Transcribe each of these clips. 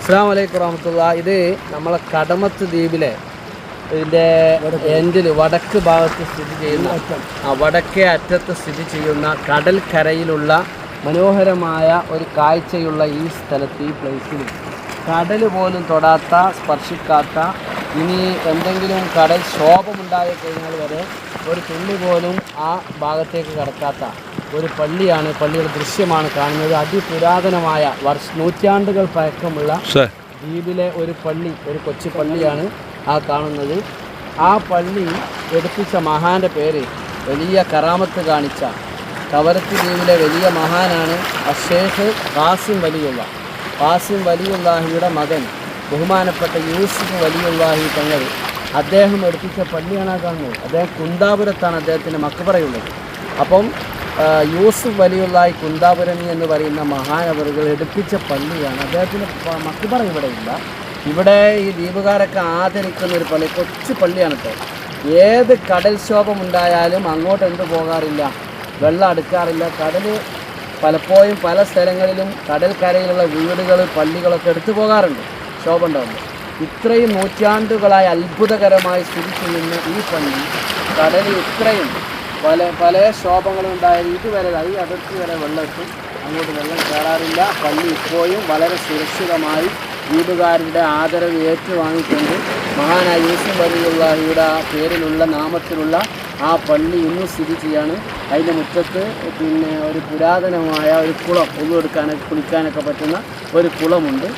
അസ്സലാമു അലൈക്കും വറഹ്മത്തുള്ളാഹി. ഇത് നമ്മളെ കടമത്ത് ദ്വീപിലെ ഇതിൻ്റെ എൻഡിൽ വടക്ക് ഭാഗത്ത് സ്ഥിതി ചെയ്യുന്ന വടക്കേ അറ്റത്ത് സ്ഥിതി ചെയ്യുന്ന കടൽക്കരയിലുള്ള മനോഹരമായ ഒരു കാഴ്ചയുള്ള ഈ സ്ഥലത്ത്, ഈ പ്ലേസിൽ കടൽ പോലും തൊടാത്ത, സ്പർശിക്കാത്ത, ഇനി എന്തെങ്കിലും കടൽ ക്ഷോഭമുണ്ടായി കഴിഞ്ഞാൽ വരെ ഒരു തുള്ളി പോലും ആ ഭാഗത്തേക്ക് കടക്കാത്ത ഒരു പള്ളിയാണ്, പള്ളിയുടെ ദൃശ്യമാണ് കാണുന്നത്. അതിപുരാതനമായ നൂറ്റാണ്ടുകൾ പഴക്കമുള്ള ദ്വീപിലെ ഒരു പള്ളി, ഒരു കൊച്ചു പള്ളിയാണ് ആ കാണുന്നത്. ആ പള്ളി എടുപ്പിച്ച മഹാൻ്റെ പേര്, വലിയ കറാമത്ത് കാണിച്ച കവരത്തി ദ്വീപിലെ വലിയ മഹാനാണ് അഷേഖ് ഖാസിം വലിയുള്ള. ഖാസിം വലിയുള്ളാഹിയുടെ മകൻ ബഹുമാനപ്പെട്ട യൂസുഫ് വലിയുള്ളാഹി തങ്ങൾ, അദ്ദേഹം എടുപ്പിച്ച പള്ളിയാണ് ആ കാണുന്നത്. അദ്ദേഹം കുന്താപുരത്താണ് അദ്ദേഹത്തിൻ്റെ മക്ബറയുള്ളത്. അപ്പം യൂസുഫ് വലിയുള്ളാഹി കുന്താപുരമി എന്ന് പറയുന്ന മഹാനവറുകൾ എടുപ്പിച്ച പള്ളിയാണ്. അദ്ദേഹത്തിൻ്റെ മക്ബറ ഇവിടെ ഇല്ല. ഇവിടെ ഈ ദ്വീപുകാരൊക്കെ ആദരിക്കുന്ന ഒരു പള്ളി, കൊച്ചു പള്ളിയാണ്. ഇപ്പോൾ ഏത് കടൽക്ഷോഭമുണ്ടായാലും അങ്ങോട്ട് എന്ത് പോകാറില്ല, വെള്ളം അടുക്കാറില്ല. കടൽ പലപ്പോഴും പല സ്ഥലങ്ങളിലും കടൽക്കരയിലുള്ള വീടുകൾ, പള്ളികളൊക്കെ എടുത്തു പോകാറുണ്ട് ക്ഷോഭം ഉണ്ടാകുമ്പോൾ. ഇത്രയും നൂറ്റാണ്ടുകളായി അത്ഭുതകരമായി സ്ഥിതി ചെയ്യുന്ന ഈ പള്ളി, കടലിൽ ഇത്രയും പല ക്ഷോഭങ്ങളും ഉണ്ടായാലും ഇതുവരെ ഈ അതിർത്തി വരെ വെള്ളമെത്തും, അങ്ങോട്ട് വെള്ളം കയറാറില്ല. പള്ളി ഇപ്പോഴും വളരെ സുരക്ഷിതമായി ദ്വീപുകാരുടെ ആദരവ് ഏറ്റുവാങ്ങിക്കൊണ്ട് മഹാനായ യൂസുഫ് വലിയുള്ളാഹിയുടെ ആ പേരിലുള്ള നാമത്തിലുള്ള ആ പള്ളി ഇന്നും സ്ഥിതി ചെയ്യാണ്. അതിൻ്റെ മുറ്റത്ത് പിന്നെ ഒരു പുരാതനമായ ഒരു കുളം, ഒന്നുകൊടുക്കാനൊക്കെ കുളിക്കാനൊക്കെ പറ്റുന്ന ഒരു കുളമുണ്ട്.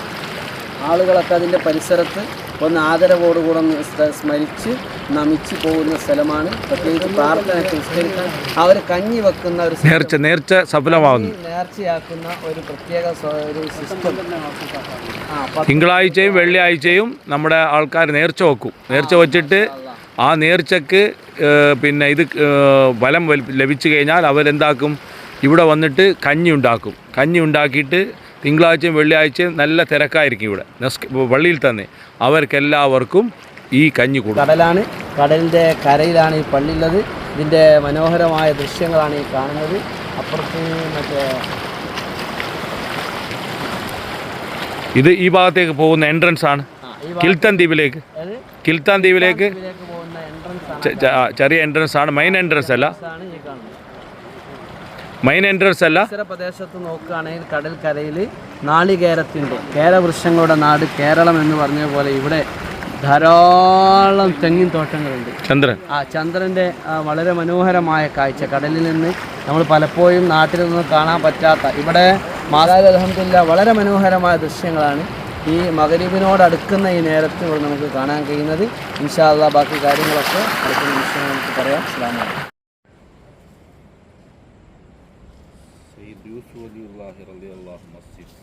ആളുകളൊക്കെ അതിൻ്റെ പരിസരത്ത് ഒന്ന് ആദരവോടുകൂടെ സ്മരിച്ച് നമിച്ച് പോകുന്ന സ്ഥലമാണ്. പ്രത്യേകിച്ച് പ്രാർത്ഥനയ്ക്ക് നിസ്കരിക്കാൻ അവർ കഞ്ഞി വെക്കുന്ന ഒരു നേർച്ച സഫലമാവുന്നു, നേർച്ചയാക്കുന്ന ഒരു പ്രത്യേക ഒരു സിസ്റ്റം. തിങ്കളാഴ്ചയും വെള്ളിയാഴ്ചയും നമ്മുടെ ആൾക്കാർ നേർച്ച വെക്കും. നേർച്ച വെച്ചിട്ട് ആ നേർച്ചക്ക് പിന്നെ ഇത് ഫലം ലഭിച്ചു കഴിഞ്ഞാൽ അവരെന്താക്കും, ഇവിടെ വന്നിട്ട് കഞ്ഞി ഉണ്ടാക്കും. കഞ്ഞി ഉണ്ടാക്കിയിട്ട് തിങ്കളാഴ്ചയും വെള്ളിയാഴ്ചയും നല്ല തിരക്കായിരിക്കും ഇവിടെ പള്ളിയിൽ തന്നെ. അവർക്കെല്ലാവർക്കും ഈ കഞ്ഞി കൊടുക്കും. കടലാണ്, കടലിൻ്റെ കരയിലാണ് ഈ പള്ളി ഉള്ളത്. ഇതിൻ്റെ മനോഹരമായ ദൃശ്യങ്ങളാണ് ഈ കാണുന്നത്. അപ്പുറത്ത് മറ്റേ ഇത് ഈ ഭാഗത്തേക്ക് പോകുന്ന എൻട്രൻസ് ആണ്, കിൽത്താൻ ദ്വീപിലേക്ക്. കിൽത്താൻ ദ്വീപിലേക്ക് ചെറിയ എൻട്രൻസ് ആണ്, മെയിൻ എൻട്രൻസ് അല്ല. മെയിൻ എൻട്രൻസ് അല്ല. പ്രദേശത്ത് നോക്കുകയാണെങ്കിൽ കടൽക്കരയിൽ നാളികേരത്തിൻ്റെ, കേരവൃക്ഷങ്ങളുടെ നാട് കേരളം എന്ന് പറഞ്ഞ പോലെ ഇവിടെ ധാരാളം തെങ്ങിൻ തോട്ടങ്ങളുണ്ട്. ചന്ദ്രൻ്റെ വളരെ മനോഹരമായ കാഴ്ച, കടലിൽ നിന്ന് നമ്മൾ പലപ്പോഴും നാട്ടിൽ നിന്നും കാണാൻ പറ്റാത്ത, ഇവിടെ മാതാവ് അൽഹംദുലില്ലാഹ് വളരെ മനോഹരമായ ദൃശ്യങ്ങളാണ് ഈ മഗ്‌രിബിനോടടുക്കുന്ന ഈ നേരത്ത് ഇവിടെ നമുക്ക് കാണാൻ കഴിയുന്നത്. ഇൻഷാ അല്ലാഹ് ബാക്കി കാര്യങ്ങളൊക്കെ അടുത്ത നിമിഷം നമുക്ക് പറയാം. അസ്സലാമു അലൈക്കും. യൂസുഫ് വലിയുള്ളാഹി റളിയല്ലാഹു മസ്ജിദ്